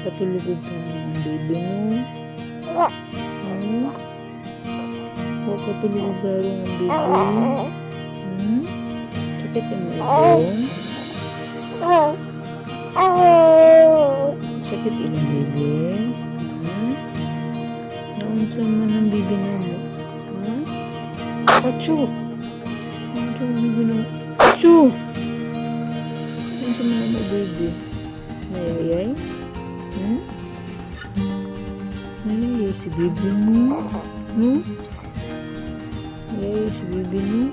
Patulog ka ng baby mo. O patulog ka rin ng baby. Sakit yung ibong. Sakit yung baby. Naunsan mo ng baby na mo. Achoo! Naunsan mo ng baby na mo. Achoo! Naunsan mo ng baby. Nayayay? Nayayay si baby mo. Nayayay si baby mo.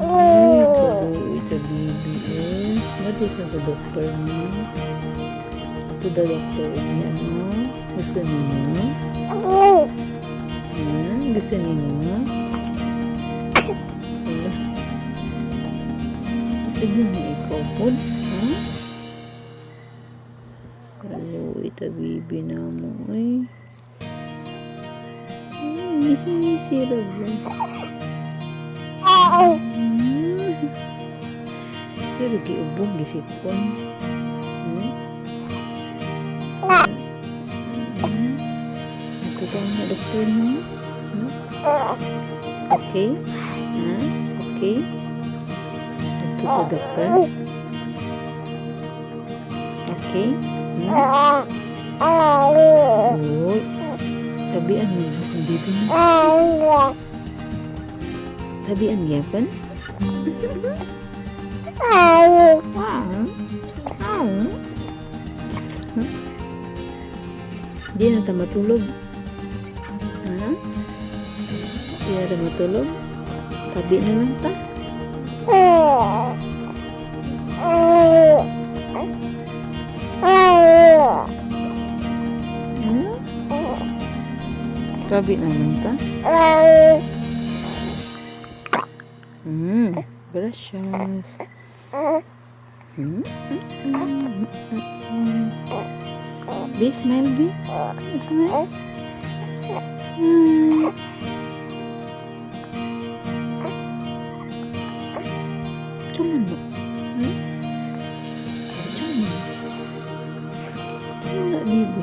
Ay, kabuo ito baby eh. What is the doctor mo? Ito the doctor niya, no? Gusto niyo? Gusto niyo? Ito na ikaw po. Kabuo ito baby na mo eh. Ngisi-ngisi pero giubong gisip-on. Ito daw na doktor mo. Okay? Okay? Ito ka doktor? Okay? Uy. Tabian mo ang baby mo. Tabian niya pa? Di na ta matulog. Di na ta matulog. Tabi na lang ta. Tabi na lang ta. Gracias. Be smile, be. Smile. Smile. Cuman mo. Cuman. Cuman libo.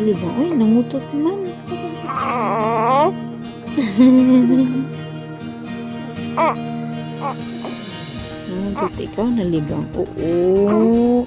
Libo. Ay, nangutot man. Nangutot ikaw, nalibang. Oo.